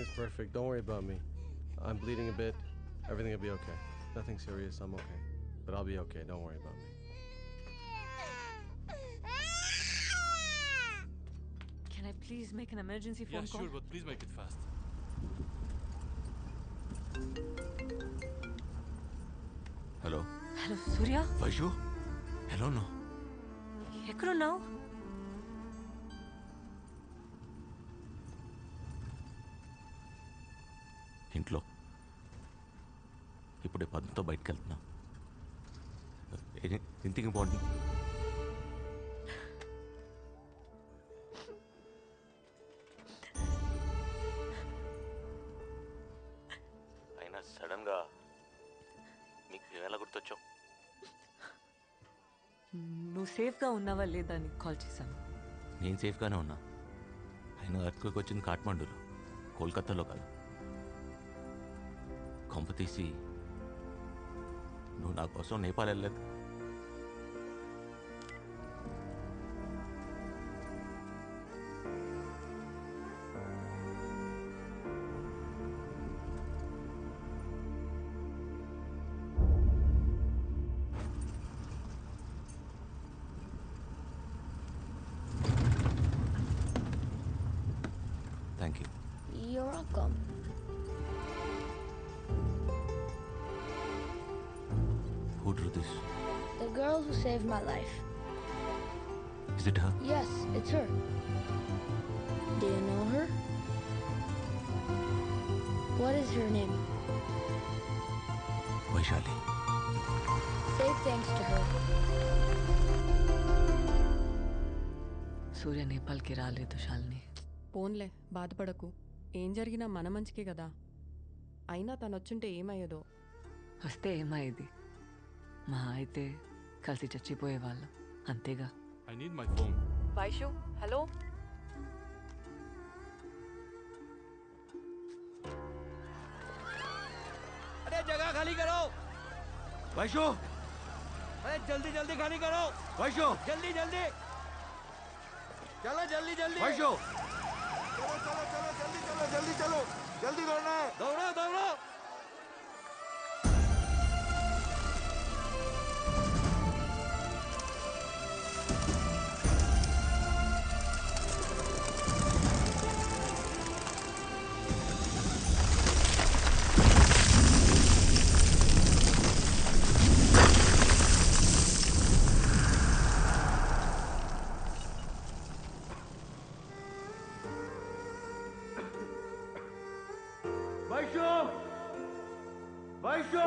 is perfect. Don't worry about me. I'm bleeding a bit. Everything will be okay. Nothing serious. I'm okay. But I'll be okay. Don't worry about me. Can I please make an emergency phone call? Yeah, sure, but please make it fast. Hello hello Surya, Vaishu hello no ఎక్కడున్నావు? ఇంట్లో ఇప్పుడే పద్మతో బయటకు వెళ్తున్నా. Anything important? అయినా సడన్గా నీకు ఎలా గుర్తొచ్చావు? నువ్వు సేఫ్గా ఉన్నావా లేదా అని కాల్ చేశాను. నేను సేఫ్గానే ఉన్నా. అయినా అర్త్క్వేక్ వచ్చింది కాఠ్మండూలో, కోల్కతాలో కాదు. కొంప తీసి నువ్వు నా కోసం నేపాల్ వెళ్ళలేదు? Thank you. You're welcome. Who drew this? The girl who saved my life. Is it her? Yes, it's her. Do you know her? What is her name? Vaishali. Say thanks to her. సూర్య నేపాల్కి రాలేదు శాలిని. పోన్లే, బాధపడకు. ఏం జరిగినా మన మంచికే కదా. అయినా తనొచ్చుంటే ఏమయ్యేదో. వస్తే ఏమయ్యేది? మా అయితే కలిసి చచ్చిపోయేవాళ్ళం, అంతేగా. I need my phone. Vaishu, hello. अरे जगह खाली करो। వైషు, अरे जल्दी जल्दी खाली करो। వైషు, जल्दी जल्दी चलो, जल्दी जल्दी వైషు. चलो चलो चलो जल्दी चलो जल्दी चलो, जल्दी दौड़ना है, दौड़ो दौड़ो। Vaishu, Vaishu,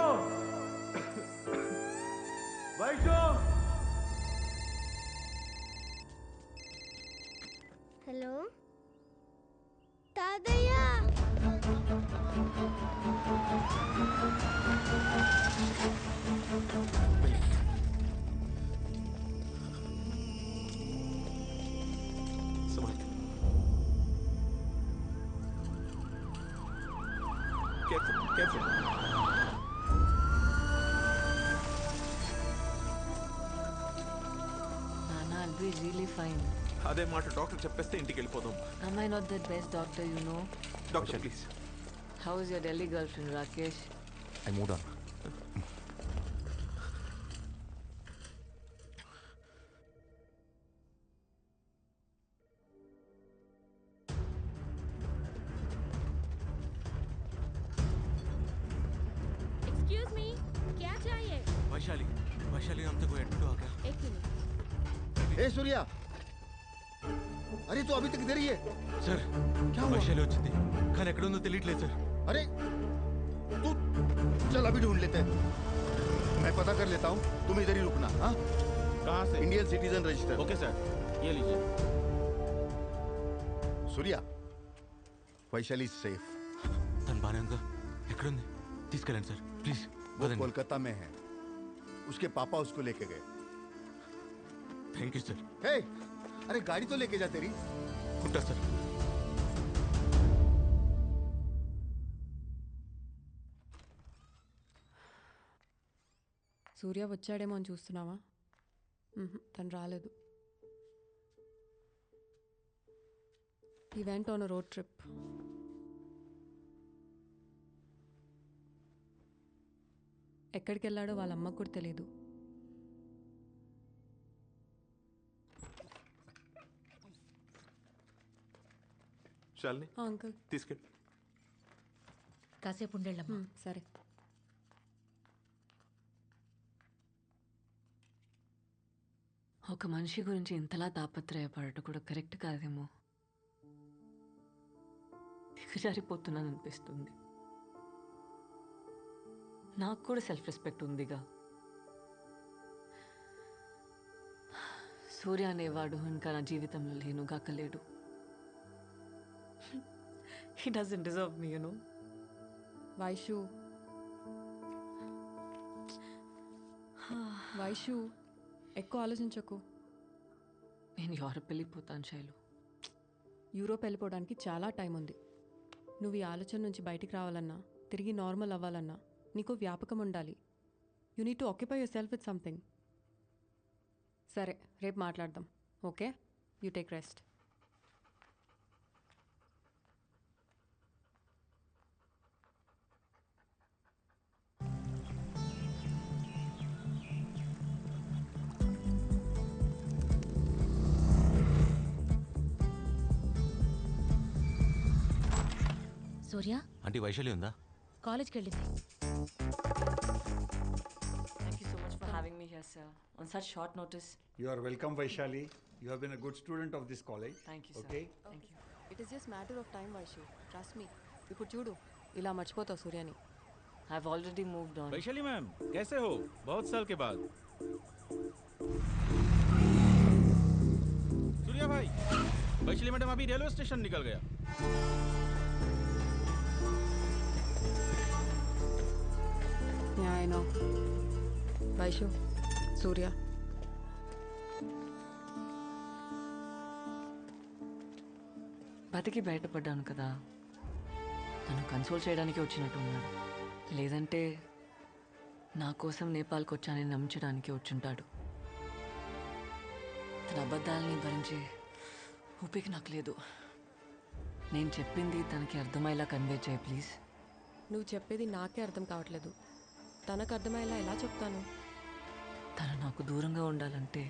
Vaishu. Hello? Tadaya! Careful, careful. Nana, I'll be really fine. అదే మాట డాక్టర్ చెప్పేస్తే ఇంటికి వెళ్ళిపోదాం. Am I not the best doctor you know? Doctor please. How is your Delhi girlfriend, Rakesh? I moved on. Excuse me, क्या चाहिए? వైశాలి, వైశాలి हम तक admit हो गया. एक मिनट. ए सूर्या, अरे तू अभी तक इधर ही है? सर, क्या हुआ? వైశాలి వచ్చింది కానీ ఎక్కడ ఉందో తెలియట్లేదు సార్. अरे तू चल अभी ढूंढ लेते हैं. मैं पता कर लेता हूँ, तुम इधर ही रुकना. हाँ, कहाँ से? Indian citizen register. Okay sir, ये लीजिए. सूर्या, वैशाली सेफ. తను బాగానే ఉందా? ఎక్కడుంది? తీసుకెళ్ళండి సార్ ప్లీజ్. वो कोलकाता में है. उसके पापा उसको लेके गए. Thank you sir. हे, अरे गाड़ी तो लेके जा तेरी. ఉంటా సార్. సూర్య వచ్చాడేమో అని చూస్తున్నావా? తను రాలేదు. He went on a road trip. ఎక్కడికి వెళ్ళాడో వాళ్ళ అమ్మకు కూడా తెలియదు. శాలిని అంకుల్ తీసుకెళ్ళి. కాసేపు ఉండేళ్ళమ్మా. సరే. ఒక మనిషి గురించి ఇంతలా తాపత్రయపడటం కూడా కరెక్ట్ కాదేమో. దిగజారిపోతున్నాను అనిపిస్తుంది. నాకు కూడా సెల్ఫ్ రెస్పెక్ట్ ఉందిగా. సూర్య అనేవాడు ఇంకా నా జీవితంలో లేనుగాకలేడు. He doesn't deserve me, you know. Vaishu ఎక్కువ ఆలోచించకు. నేను యూరోప్ వెళ్ళిపోతాను శైలు. యూరోప్ వెళ్ళిపోవడానికి చాలా టైం ఉంది. నువ్వు ఈ ఆలోచన నుంచి బయటికి రావాలన్నా, తిరిగి నార్మల్ అవ్వాలన్నా నీకు వ్యాపకం ఉండాలి. You need to occupy your self with something. సరే, రేపు మాట్లాడదాం. Okay, you take rest. Surya aunty Vaishali ఉందా? కాలేజ్కి వెళ్ళింది. Thank you so much for having me here, sir. On such short notice. You are welcome, Vaishali. You have been a good student of this college. Thank you, sir. Okay? Thank you. It is just matter of time Vaishu. Trust me. ఇప్పుడు చూడు, ఇలా మర్చిపోతావు సూర్యని. I've already moved on. Vaishali ma'am कैसे हो? बहुत साल के बाद. सूर्या भाई, वैशाली मैडम अभी रेलवे स्टेशन निकल गया. Yeah, I know. వైషు, సూర్య. బతికి బయటపడ్డాను కదా, తను కన్సోల్ చేయడానికి వచ్చినట్టున్నాడు. లేదంటే నా కోసం నేపాల్కి వచ్చానని నమ్మించడానికి వచ్చుంటాడు. తన అబద్ధాలని భరించే ఓపిక నాకు లేదు. నేను చెప్పింది తనకి అర్థమయ్యేలా కన్వే చేయి ప్లీజ్. నువ్వు చెప్పేది నాకే అర్థం కావట్లేదు. తనకు అర్థమయ్యేలా ఎలా చెప్తాను? తను నాకు దూరంగా ఉండాలంటే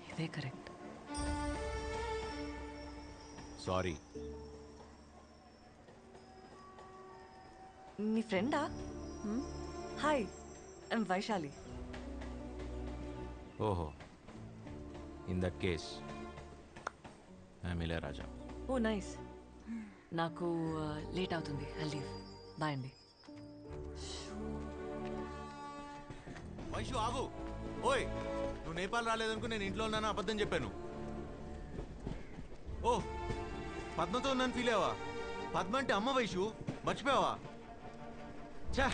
ఇదే కరెక్ట్. సారీ. నీ ఫ్రెండా? Hi, I'm Vaishali. ఓహో, in that case I'm Ilayaraja. Oh nice. నాకు లేట్ అవుతుంది, ఐ లీవ్. బాయ్ అండి. వైషు ఆగు. ఓయ్, నువ్వు నేపాల్ రాలేదనుకో నేను ఇంట్లో ఉన్నాను అబద్ధం చెప్పాను. ఓ, పద్మతో ఉన్నాను ఫీల్ అయ్యావా? పద్మ అంటే అమ్మ వైషు, మర్చిపోయావా? ఛా,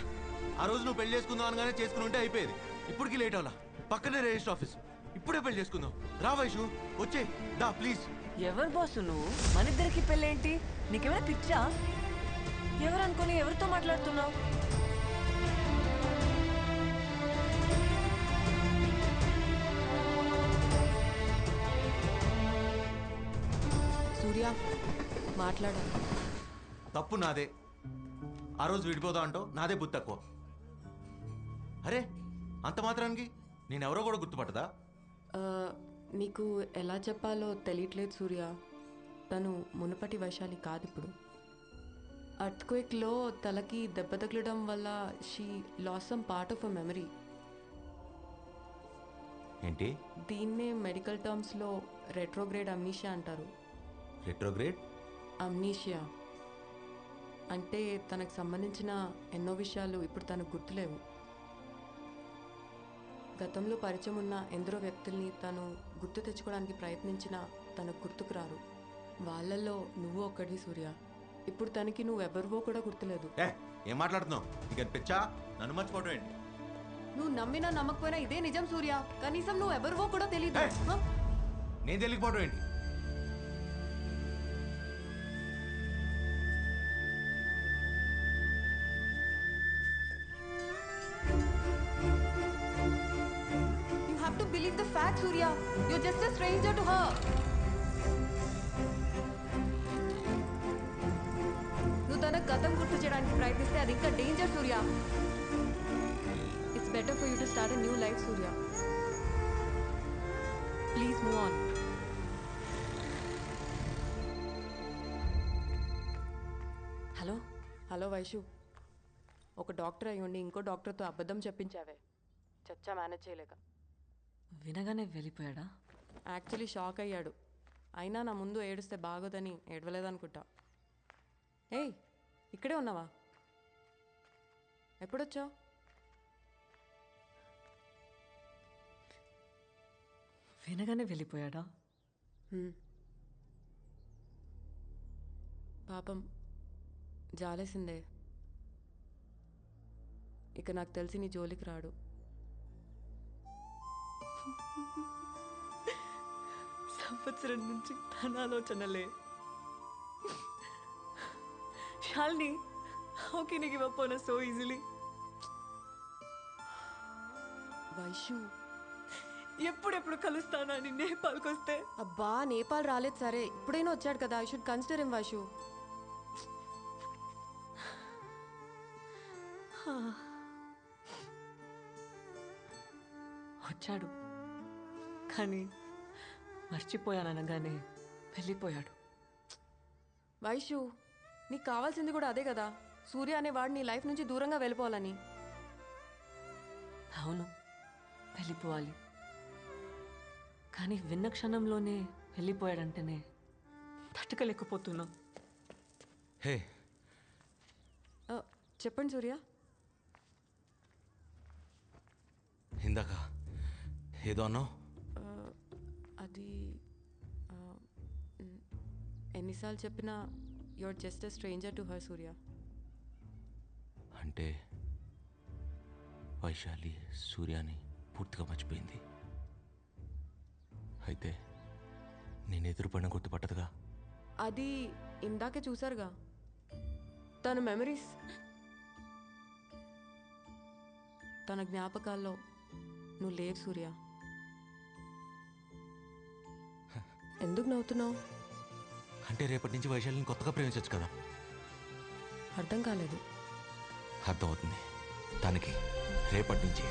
ఆ రోజు నువ్వు పెళ్లి చేసుకుందాం అనగానే చేసుకుని ఉంటే అయిపోయేది. ఇప్పటికి లేట్ అవ్వాలా? పక్కనే రిజిస్టర్ ఆఫీస్. ఇప్పుడే పెళ్లి చేసుకుందాం. రా వైషు, వచ్చే దా ప్లీజ్. ఎవరు బాసు నువ్వు? మన ఇద్దరికి పెళ్ళేంటి? నీకేమైనా పిచ్చా? ఎవరు అనుకుని ఎవరితో మాట్లాడుతున్నావు? సూర్య, మాట్లాడాలి. తప్పు నాదే. ఆ రోజు విడిపోదా అంటో నాదే బుద్ధి తక్కువ. అరే, అంత మాత్రానికి నేనెవరో కూడా గుర్తుపట్టదా? నీకు ఎలా చెప్పాలో తెలియట్లేదు సూర్య. తను మునుపటి వైశాలి కాదు ఇప్పుడు. అర్త్క్వేక్లో తలకి దెబ్బ తగలడం వల్ల she lost some part of a memory. ఏంటి? దీన్నే మెడికల్ టర్మ్స్లో రెట్రోగ్రేడ్ అమ్నీషియా అంటారు. రెట్రోగ్రేడ్ అమ్నీషియా అంటే తనకు సంబంధించిన ఎన్నో విషయాలు ఇప్పుడు తనకు గుర్తులేవు. గతంలో పరిచయం ఉన్న ఎందరో వ్యక్తుల్ని తను గుర్తు తెచ్చుకోవడానికి ప్రయత్నించినా తనకు గుర్తుకు రారు. వాళ్ళల్లో నువ్వు ఒక్కడివి సూర్య. ఇప్పుడు తనకి నువ్వెవరివో కూడా గుర్తులేదు. ఏం మాట్లాడుతున్నావు? ఇక పిచ్చా, నన్ను మర్చిపోవడం ఏంటి? నువ్వు నమ్మినా నమ్మకపోయినా ఇదే నిజం సూర్య. కనీసం నువ్వు ఎవరివో కూడా తెలీదు. నేను తెలియకపోవడం ఏంటి? You have to believe the fact, Surya. You're just a stranger to her. నువ్వు తన గతం గుర్తు చేయడానికి ప్రయత్నిస్తే అది ఇంకా danger Surya. better for you to start a new life, Surya. Please move on. Hello hello Vaishu, ఒక డాక్టర్ అయి ఉండి ఇంకో డాక్టర్తో అబద్ధం చెప్పించావే. చచ్చా మేనేజ్ చేయలేక. వినగానే వెళ్ళిపోయాడా? యాక్చువల్లీ షాక్ అయ్యాడు. అయినా నా ముందు ఏడుస్తే బాగోదని ఏడవలేదనుకుంటా. ఏయ్, ఇక్కడే ఉన్నావా? ఎప్పుడొచ్చావు? వినగానే వెళ్ళిపోయాడా? పాపం జాలేసిందే. ఇక నాకు తెలిసి నీ జోలికి రాడు. సంవత్సరం నుంచి తన ఆలోచనలే. Shalini, how can you give up on us so easily? Vaishu, ఎప్పుడెప్పుడు కలుస్తానని నేపాల్కి వస్తే అబ్బా నేపాల్ రాలేదు సరే, ఇప్పుడైనా వచ్చాడు కదా. I should consider him Vaishu. వచ్చాడు, కానీ మర్చిపోయాననగానే వెళ్ళిపోయాడు. వైషు, నీకు కావాల్సింది కూడా అదే కదా, సూర్య అనేవాడు నీ లైఫ్ నుంచి దూరంగా వెళ్ళిపోవాలని. అవును, వెళ్ళిపోవాలి. కానీ విన్న క్షణంలోనే వెళ్ళిపోయాడంటేనే తట్టుకోలేకపోతున్నా. హే, చెప్పండి సూర్య. ఇందాక ఏదో అన్నావు. అది ఎన్నిసార్లు చెప్పినా your just a stranger to her Surya. అంటే వైశాలి సూర్యాని పూర్తిగా మర్చిపోయింది. అయితే నేను ఎదురుపడిన గుర్తుపట్టదుగా. అది ఇందాకే చూసారుగా, తన మెమరీస్, తన జ్ఞాపకాల్లో నువ్వు లేవు సూర్య. ఎందుకు నవ్వుతున్నావు? అంటే రేపటి నుంచి వైశాలిని కొత్తగా ప్రేమించవచ్చు కదా. అర్థం కాలేదు. అర్థమవుతుంది దానికి రేపటి నుంచి.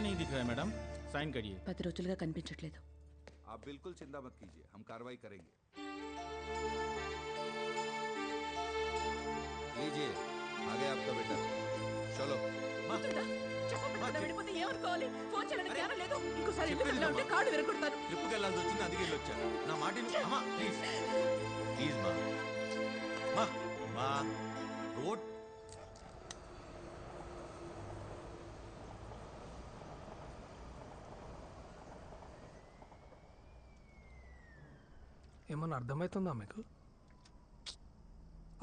नहीं दिख रहा है मैडम, साइन करिए. 10 రోజులుగా కనిపించట్లేదు. आप बिल्कुल चिंता मत कीजिए, हम कार्रवाई करेंगे. लीजिए, आ गया आपका बेटा. चलो. ట్రిప్కి వెళ్ళాల్సి వచ్చింది, అందుకే వెళ్ళి వచ్చా. నా మాట అమ్మా, ప్లీజ్ ప్లీజ్ మా మా రోడ్. ఏమన్నా అర్థమవుతుందా మీకు?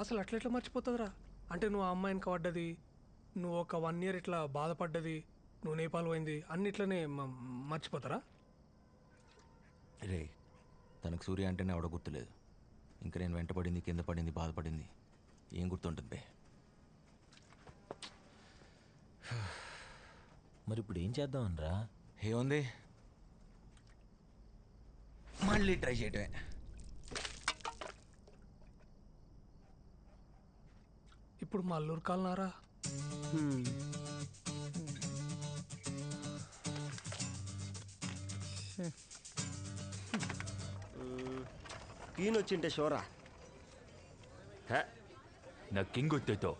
అసలు అట్లా మర్చిపోతుందిరా? అంటే నువ్వు ఆ అమ్మాయిని పడ్డది, నువ్వు ఒక 1 year ఇట్లా బాధపడ్డది, నువ్వు నేపాల్ పోయింది, అన్నిట్లనే మర్చిపోతారా? రే, తనకు సూర్య అంటేనే ఆవిడ గుర్తులేదు. ఇంకా నేను వెంటపడింది, కింద పడింది, బాధపడింది ఏం గుర్తుంటుంది బే? మరి ఇప్పుడు ఏం చేద్దాం అనరా? ఏముంది, మళ్ళీ ట్రై చేయటమే. ఇప్పుడు మా అల్లూరు కాలనారా? క్వీన్ వచ్చింటే షోరా నా కింగ్ వచ్చేతో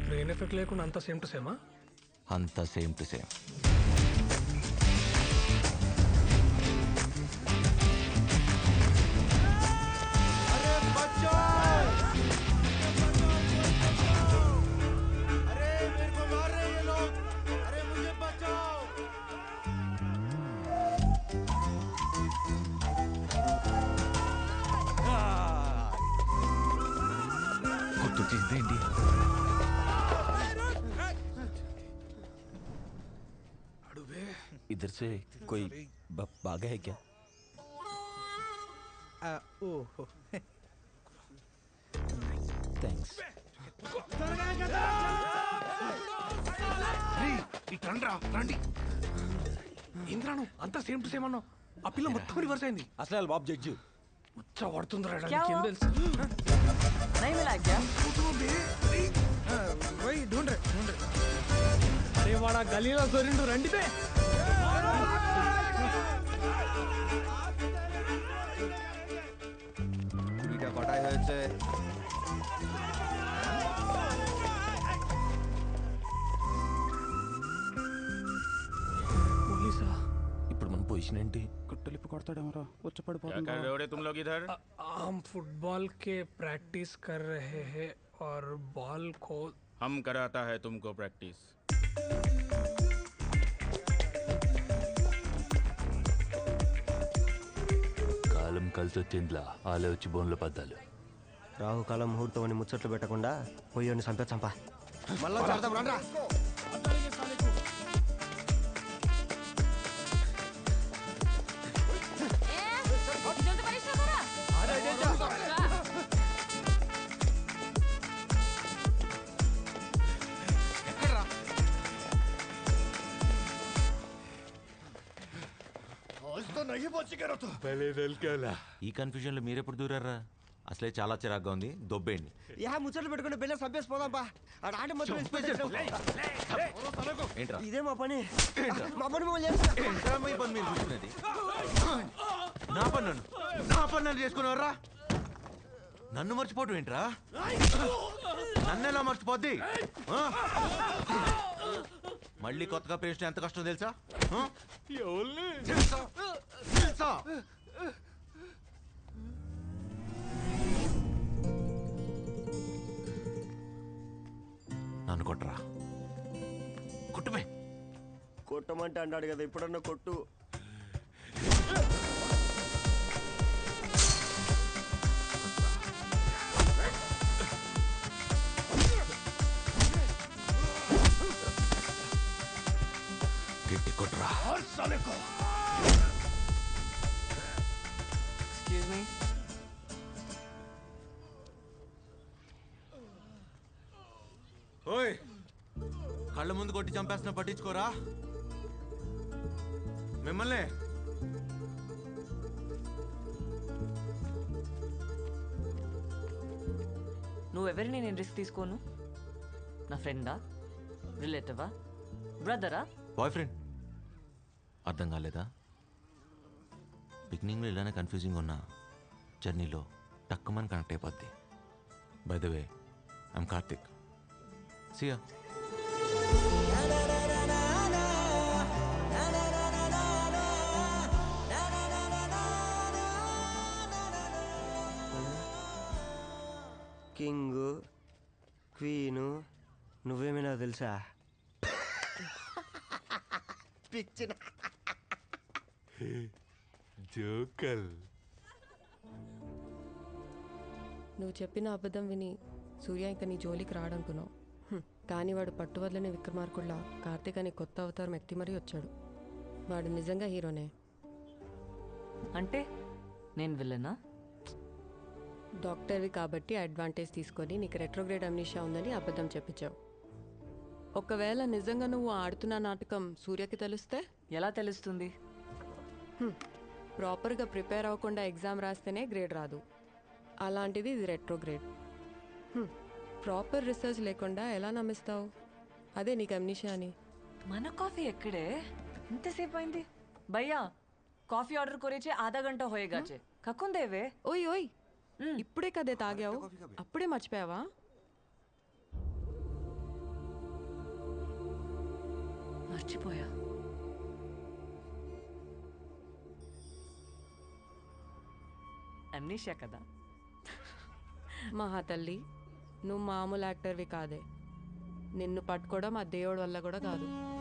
బ్రెయిన్ ఎఫెక్ట్ లేకుండా అంత సేమ్ టు సేమా? అంత సేమ్ టు సేమ్. ఇదేంటి इधर से कोई भागा है क्या? ओहो थैंक्स. రండి ఇంద్రాను అంతా సేమ్ టు సేమ్ అన్నావు ఆ పిల్ల మొత్తం రివర్స్ అయింది అసలు బాబు జడ్జి ఉచ్చ పడుతుంది क्या ఏం हुआ? తెలుసు नहीं मिला क्या పోయి ढूंढ रहे అరే వాడా గలీలో దొరిండు రండి బే দুইটা কটাই হয়েছে పోలీసా ఇప్పుడు మన పొజిషన్ ఏంటి? కుట్టలిప్పి కొడతాడేమరా వచ్చి क्या कर रहे हो रे तुम लोग इधर? हम फुटबॉल के प्रैक्टिस कर रहे हैं और बॉल को हम कराता है तुमको प्रैक्टिस. కాలం కలిసి వచ్చిందిలా ఆలే వచ్చి బోన్లో పద్దాలు. రాహుకాలం ముహూర్తం అని ముచ్చట్లు పెట్టకుండా పోయి చంపా. మళ్ళా చేద్దాం రండ్రా ఈ కన్ఫ్యూజన్ లో మీరెప్పుడు దూరారా? అసలే చాలా చిరాగ్గా ఉంది, దొబ్బేయండి. ముచ్చట్లు పెట్టుకుంటే బెల్ల సంపేసి పోదాంపా. ఏంట్రా ఇదే మా పని. ఏంట్రా మీ పని మీరు చూసుకునేది? నా పని నన్ను చేసుకునేవర్రా? నన్ను మర్చిపోవటం ఏంట్రా? నన్ను ఎలా మర్చిపోద్ది? ఆ? మళ్ళీ కొత్తగా ప్రేమించడం ఎంత కష్టం తెలుసా? తెలుసా? నన్ను కొట్టరా, కొట్టుమే. కొట్టమంటే అన్నాడు కదా, ఇప్పుడన్నా కొట్టు. గట్టి కొట్టరా. एक्सक्यूज मी ఓయ్, కళ్ళ ముందు కొట్టి చంపేస్తున్నా పట్టించుకోరా మిమ్మల్ని. నువ్వెవరిని నేను రిస్క్ తీసుకోను. నా ఫ్రెండా, రిలేటివా, బ్రదరా? Boy friend. అర్థం కాలేదా? బిగినింగ్లో ఇలానే కన్ఫ్యూజింగ్ ఉన్నా జర్నీలో టక్కుమని కనెక్ట్ అయిపోద్ది. By the way, I'm Karthik. Siya. King, queen, నువ్వేమైనా తెలుసా? పిచ్చిన జోకల్. నువ్వు చెప్పిన అబద్ధం విని సూర్య ఇంకా నీ జోలికి రాడనుకున్నావు. కానీ వాడు పట్టువదలని విక్రమార్కుల్లా కార్తీక్ అని కొత్త అవతారం ఎత్తి మరీ వచ్చాడు. వాడు నిజంగా హీరోనే. అంటే నేను విల్లనా? డాక్టర్వి కాబట్టి అడ్వాంటేజ్ తీసుకొని నీకు రెట్రోగ్రేడ్ అమ్నీషియా ఉందని అబద్ధం చెప్పించావు. ఒకవేళ నిజంగా నువ్వు ఆడుతున్న నాటకం సూర్యకి తెలిస్తే? ఎలా తెలుస్తుంది? ప్రాపర్గా ప్రిపేర్ అవ్వకుండా ఎగ్జామ్ రాస్తేనే గ్రేడ్ రాదు. అలాంటిది ఇది రెట్రోగ్రేడ్. ప్రాపర్ రీసెర్చ్ లేకుండా ఎలా నమ్మిస్తావు? అదే నీకు అమ్నీషియా అని. మన కాఫీ ఎక్కడే? ఇంతసేపు అయింది భయ్యా. కాఫీ ఆర్డర్ కొరేచే ఆధా గంట హోయేగాచే. కక్కుందేవే. ఓయ్ ఓయ్, ఇప్పుడే కదే తాగావు, అప్పుడే మర్చిపోయావా? మర్చిపోయా. అమ్నీషియా కదా. మహా తల్లి, నువ్వు మామూలు యాక్టర్వి కాదే. నిన్ను పట్టుకోవడం ఆ దేవుడి వల్ల కూడా కాదు.